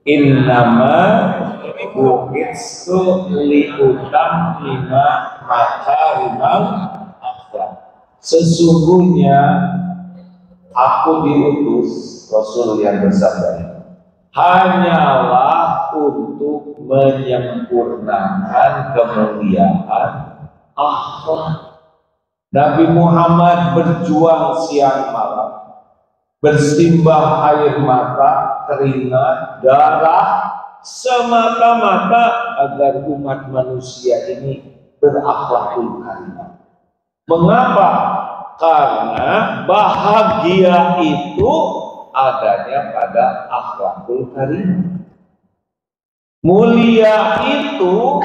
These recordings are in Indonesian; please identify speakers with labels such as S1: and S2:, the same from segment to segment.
S1: Innama bu'itsu liutammima makarimal akhlak. Sesungguhnya aku diutus, Rasul yang bersabda, hanyalah untuk menyempurnakan kemuliaan akhlak. Nabi Muhammad berjuang siang malam, bersimbah air mata, keringat, darah, semata-mata agar umat manusia ini berakhlakul karimah. Mengapa? Karena bahagia itu adanya pada akhlakul karimah. Mulia itu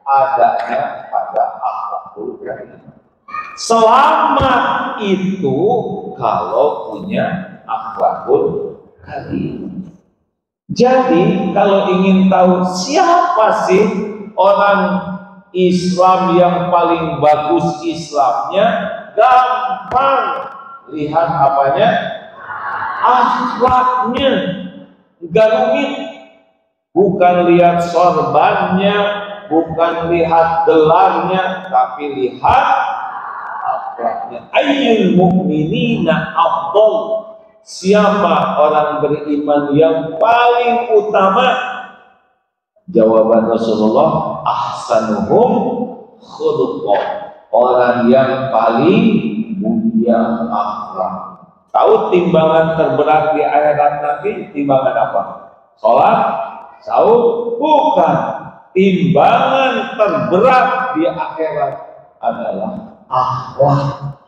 S1: adanya pada akhlakul karimah. Selamat itu kalau punya akhlakul karimah. Jadi kalau ingin tahu siapa sih orang Islam yang paling bagus Islamnya, gampang, lihat apanya? Akhlaknya. Enggak rumit. Bukan lihat sorbannya, bukan lihat gelarnya, tapi lihat akhlaknya. Ayyul mu'minina afdal. Siapa orang beriman yang paling utama? Jawaban Rasulullah, ahsanuhum khuluqan. Orang yang paling mulia akhlak. Tahu timbangan terberat di akhirat nanti timbangan apa? Salat, saum? Bukan. Timbangan terberat di akhirat adalah akhlak.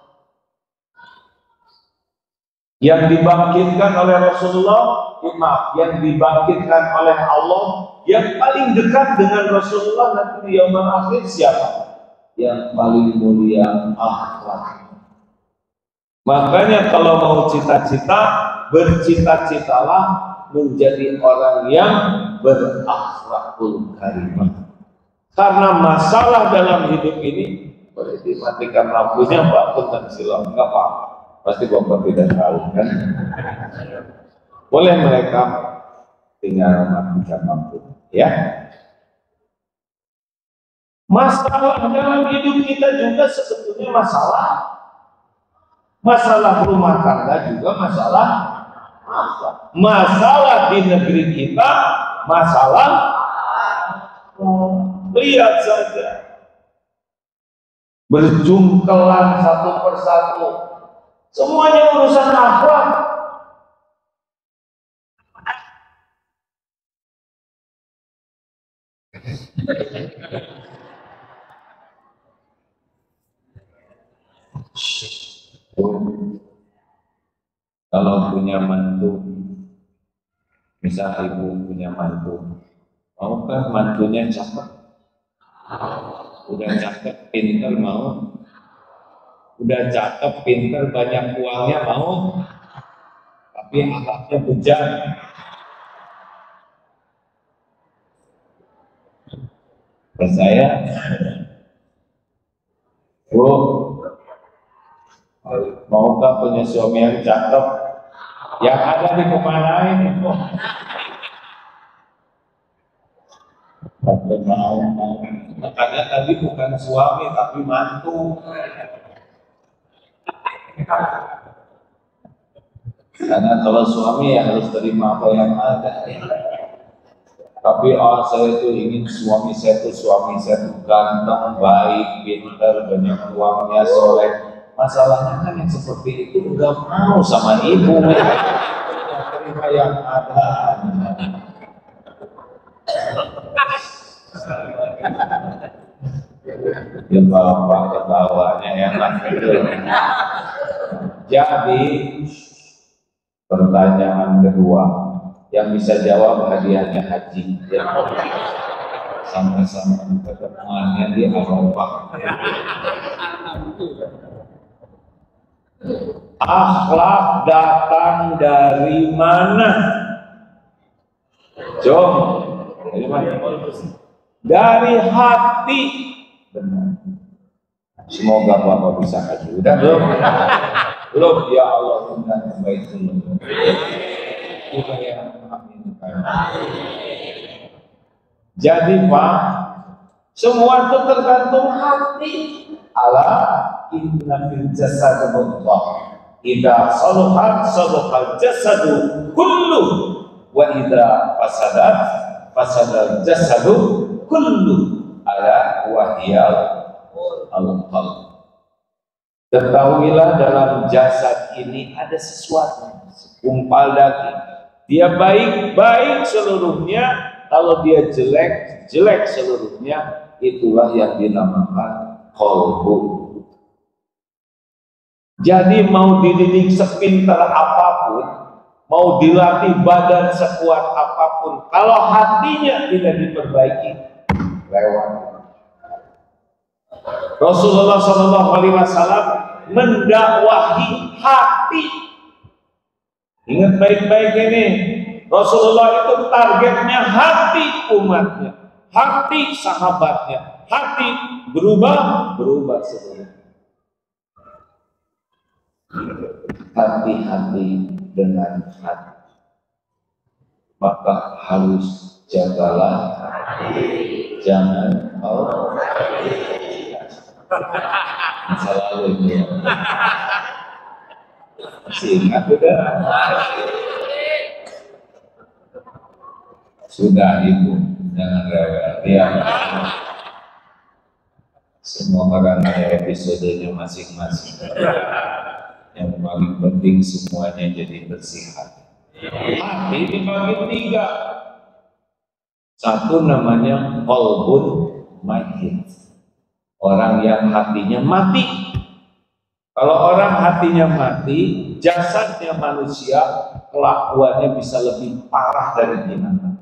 S1: Yang dibangkitkan oleh Rasulullah, yang dibangkitkan oleh Allah, yang paling dekat dengan Rasulullah nanti di yaumul akhir siapa? Yang paling mulia akhlak. Makanya kalau mau cita-cita, bercita-citalah menjadi orang yang berakhlakul karimah. Karena masalah dalam hidup ini, boleh dimatikan lampunya Pak, punten silam, enggak apa-apa. Pasti Bapak tidak tahu kan? Boleh mereka tinggal matikan lampu, ya. Masalah dalam hidup kita juga sebetulnya masalah rumah tangga juga masalah di negeri kita, lihat saja berjungkelan satu persatu. Semuanya urusan akhlak. Kalau punya mantu, misal ibu punya mantu, maukah mantunya cakep? Udah cakep, pinter mau? Udah cakep, pinter, banyak uangnya mau, tapi akhlaknya bejat. Percaya? Bu, maukah punya suami yang cakep? Yang ada di kemana ini? Mau. Makanya tadi bukan suami tapi mantu. Karena kalau suami ya harus terima apa yang ada. Tapi saya itu ingin suami saya itu ganteng, baik, pintar, banyak uangnya, soleh. Masalahnya kan yang seperti itu udah mau sama ibu, terima yang ada. Ya bapak ketawanya enak gitu. Jadi pertanyaan kedua yang bisa jawab hadiahnya haji ya. Sama-sama ketemuannya di Arafah. Akhlak datang dari mana? Jom, dari mana? Dari hati. Benar. Semoga Bapak bisa haji. Udah belum? Belum, ya Allah, undang baik dulu. Amin. Jadi Pak, semua itu tergantung hati. Ala inna fil jasad mudghah. Idza salahat salahal jasadu kullu wa idza fasadat fasadal jasadu kullu. Ala wahyal al-qalb. Ketahuilah dalam jasad ini ada sesuatu, segumpal daging. Dia baik-baik seluruhnya, kalau dia jelek seluruhnya. Itulah yang dinamakan qalbu. Jadi mau dididik sepintar apapun, mau dilatih badan sekuat apapun, kalau hatinya tidak diperbaiki, lewat. Rasulullah SAW mendakwahi hati. Ingat baik-baik ini, Rasulullah itu targetnya hati umatnya, hati sahabatnya, hati berubah seluruhnya. Hati-hati dengan hati, maka harus jagalah hati, jangan mau masa lalu itu ya. Masih ingat sudah ibu, jangan rewel ya. Semua orang ada episodenya masing-masing. Yang paling penting semuanya jadi bersih hati. Hati dibagi 3. Satu namanya qalbun mayyit, orang yang hatinya mati. Kalau orang hatinya mati, jasadnya manusia, kelakuannya bisa lebih parah dari binatang.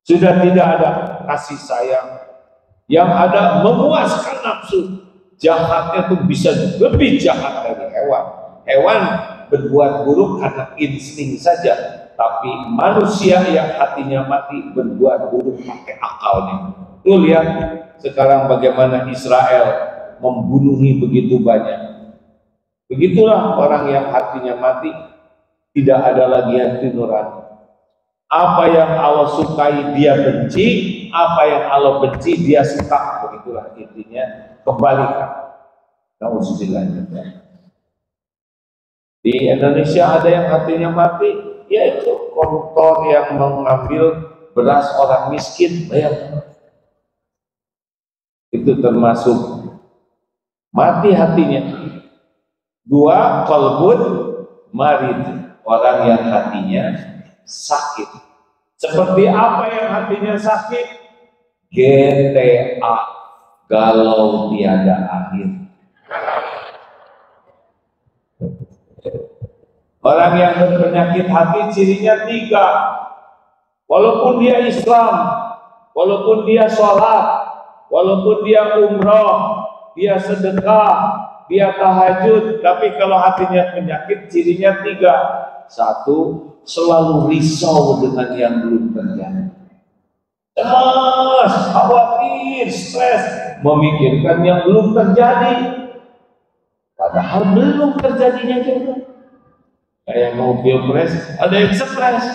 S1: Sudah tidak ada kasih sayang, yang ada memuaskan nafsu. Jahatnya tuh bisa lebih jahat dari hewan. Hewan berbuat buruk karena insting saja, tapi manusia yang hatinya mati berbuat buruk pakai akalnya. Tuh lihat sekarang bagaimana Israel membunuhi begitu banyak. Begitulah orang yang hatinya mati, tidak ada lagi hati nurani. Apa yang Allah sukai dia benci, apa yang Allah benci dia suka. Begitulah intinya. Kembalikan. Nauzubillah. Di Indonesia ada yang hatinya mati, yaitu koruptor yang mengambil beras orang miskin. Bayangkan. Itu termasuk mati hatinya. 2, qalbun marid, orang yang hatinya sakit. Seperti apa yang hatinya sakit? GTA, galau tiada akhir. Orang yang berpenyakit hati cirinya 3. Walaupun dia Islam, walaupun dia sholat, walaupun dia umroh, dia sedekah, dia tahajud, tapi kalau hatinya penyakit cirinya 3. 1, selalu risau dengan yang belum terjadi. Cemas, khawatir, stres, memikirkan yang belum terjadi. Padahal belum terjadinya juga. Kayak mau pilpres, ada yang stres.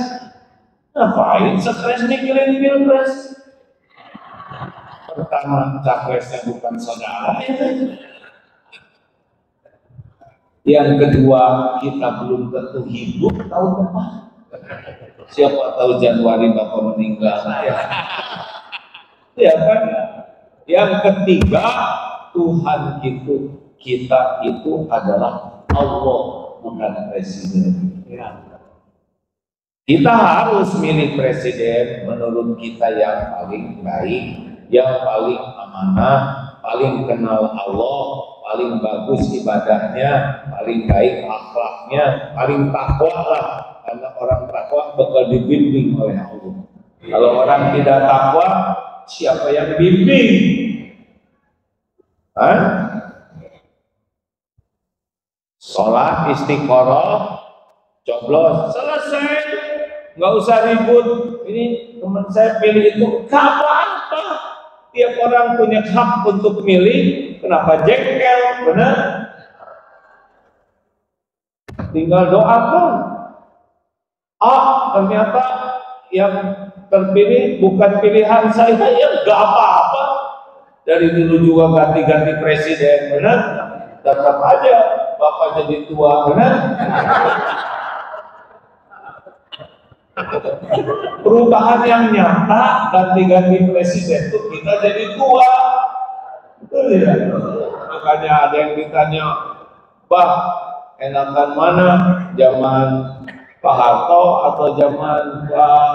S1: Ngapain stres mikirin pilpres? Pertama, capresnya bukan saudara. Yang kedua, kita belum tentu hidup tahun depan. Siapa tahu Januari Bapak meninggal. Ya kan? Yang ketiga, Tuhan itu, kita itu adalah Allah, bukan presiden. Kita harus milih presiden menurut kita yang paling baik, yang paling amanah, paling kenal Allah, paling bagus ibadahnya, paling baik akhlaknya, paling takwa lah. Karena orang takwa bakal dibimbing oleh Allah. Kalau orang tidak takwa, siapa yang bimbing? Sholat istiqoroh, coblos, selesai, nggak usah ribut. Ini teman saya pilih itu, nggak apa-apa. Tiap orang punya hak untuk milih. Kenapa jengkel? Benar? Tinggal doakan. Ternyata yang terpilih bukan pilihan saya, ya nggak apa-apa. Dari dulu juga ganti-ganti presiden, benar? Tetap aja Bapak jadi tua, benar? Perubahan yang nyata, ganti-ganti presiden itu kita jadi tua. Betul ya? Makanya ada yang ditanya, Bah, enakan mana? Zaman Pak Harto atau zaman Pak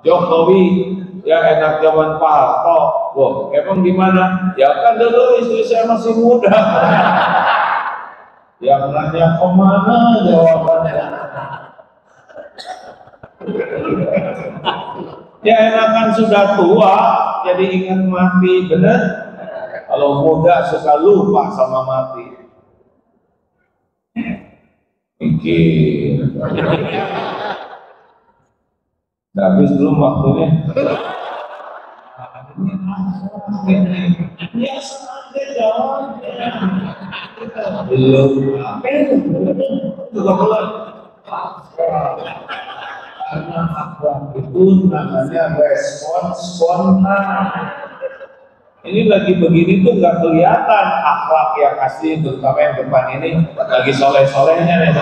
S1: Jokowi? Ya enak zaman Pak Harto. Wah, emang gimana? Ya kan dulu istri saya masih muda. Yang nanya kemana jawabannya? Ya enakan sudah tua, jadi ingat mati, bener? Kalau muda suka lupa sama mati. Mikir. Udah habis belum waktunya? Ya sengaja jawabnya. Belum. Juga belum. Karena akhlak itu namanya respon spontan. Ini lagi begini tuh nggak kelihatan akhlak yang asli, terutama yang depan ini lagi soleh-solehnya nih.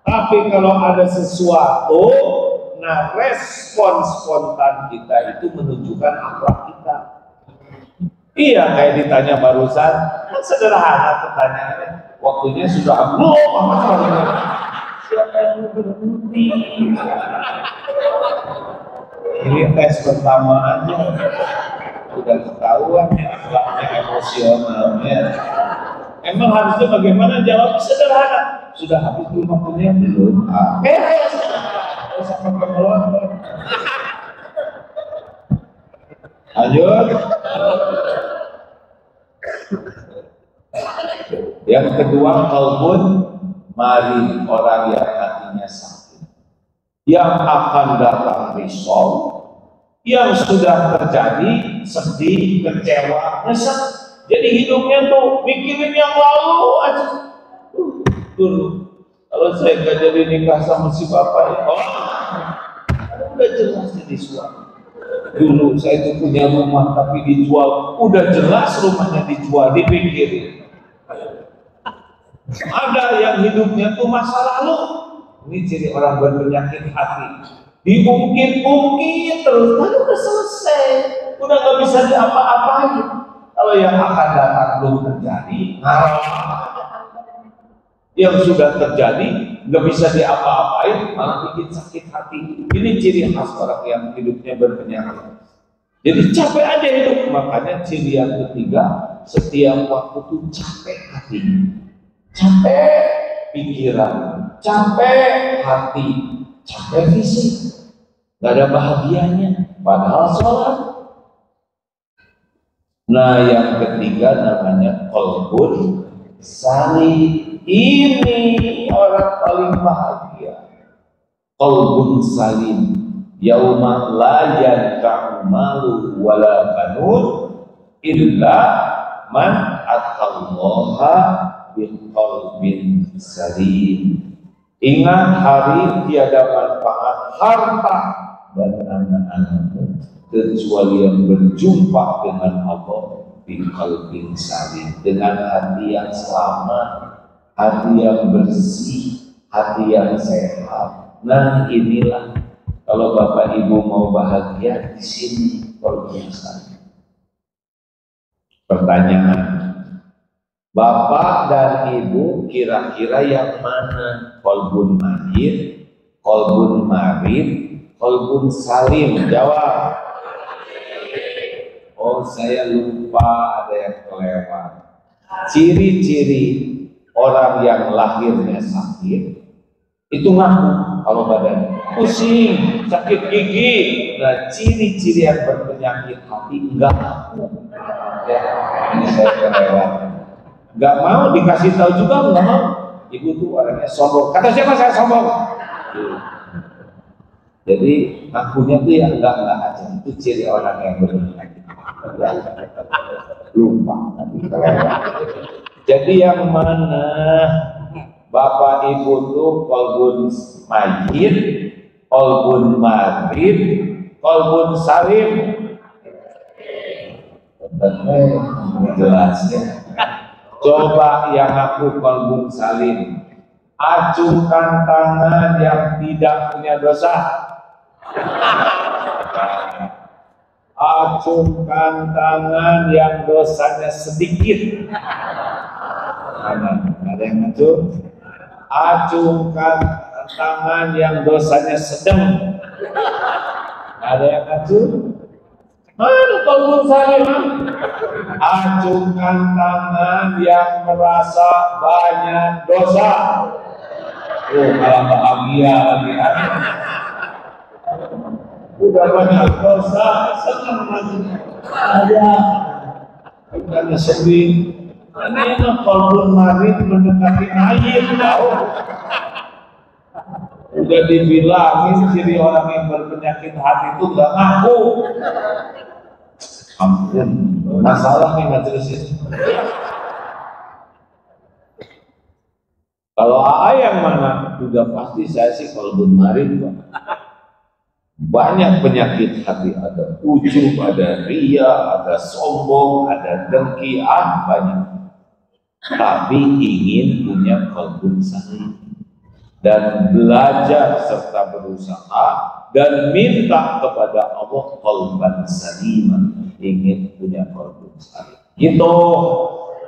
S1: Tapi kalau ada sesuatu, nah respon spontan kita itu menunjukkan akhlak kita. Iya, kayak ditanya barusan, kan sederhana pertanyaannya. Waktunya sudah belum, siapa yang berhenti? Ini tes pertama aja, udah ketahuan ya akhlaknya, emosionalnya. Emang harusnya bagaimana? Jawab sederhana. Sudah habis belum waktunya? Belum. Lanjut. Yang kedua, qalbun marid, orang yang hatinya sakit, yang akan datang risau, yang sudah terjadi sedih, kecewa, nyesek. Jadi hidupnya tuh mikirin yang lalu aja. Dulu kalau saya nggak jadi nikah sama si bapak ya, udah jelas jadi suami. Dulu saya tuh punya rumah tapi dijual, udah jelas rumahnya dijual, dipikirin. Ada yang hidupnya tuh masa lalu. Ini ciri orang berpenyakit hati. Diungkit-ungkit terus, lalu udah selesai, udah nggak bisa diapa-apain. Kalau yang akan datang belum terjadi, yang sudah terjadi nggak bisa diapa-apain, malah bikin sakit hati. Ini ciri khas orang yang hidupnya berpenyakit. Jadi capek aja hidup. Makanya ciri yang ketiga, setiap waktu tuh capek hati, capek pikiran, capek hati, capek fisik, nggak ada bahagianya. Padahal sholat. Nah, yang ketiga namanya qalbun salim. Ini orang paling bahagia. Qalbun salim. Yauma la yanfa'u malu wala banun illa man atallaha biqalbin salim. Ingat hari tiada manfaat harta dan anak-anakmu kecuali yang berjumpa dengan Allah di qalbin salim, dengan hati yang selamat, hati yang bersih, hati yang sehat. Nah, inilah kalau Bapak Ibu mau bahagia di sini qalbin salim. Pertanyaan, Bapak dan Ibu kira-kira yang mana? Qalbun mahir, qalbun marid, qalbun salim? Jawab. Oh, saya lupa, ada yang kelewat. Ciri-ciri orang yang lahirnya sakit itu ngaku kalau badan pusing, sakit gigi. Nah, ciri-ciri yang berpenyakit hati enggak ngaku. Ya, ini saya kelewat. Enggak mau dikasih tahu juga, enggak mau. Ibu tuh orangnya sombong. Kata siapa saya sombong? Jadi ngakunya tuh ya enggak aja. Itu ciri orang yang berpenyakit. Lupa nanti kelewat. Jadi yang mana? Bapak Ibu tuh qalbun mayit, Qalbun marid, qalbun salim. Jelasnya. Coba yang aku qalbun salim. Acungkan tangan yang tidak punya dosa. Acungkan tangan yang dosanya sedikit. Ada yang ngacung? Acungkan tangan yang dosanya sedang. Ada yang ngacung? Mana qalbun salim? Acungkan tangan yang merasa banyak dosa. Oh, kalau bahagia lagi udah banyak dosa, senang lagi. Ada bukannya sedih. Ini qalbun marid mendekati air tahu. Udah dibilangin ciri orang yang berpenyakit hati itu nggak ngaku. Ampun, masalah nih majelis ini. Kalau AA yang mana? Udah pasti saya sih qalbun marid. Banyak penyakit hati, ada ujub, ada ria, ada sombong, ada dengki, banyak. Tapi ingin punya qalbun salim dan belajar serta berusaha dan minta kepada Allah qalban salim, ingin punya qalbun salim. Gitu,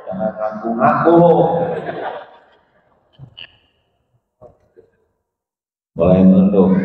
S1: jangan ngaku-ngaku. Boleh nunduk.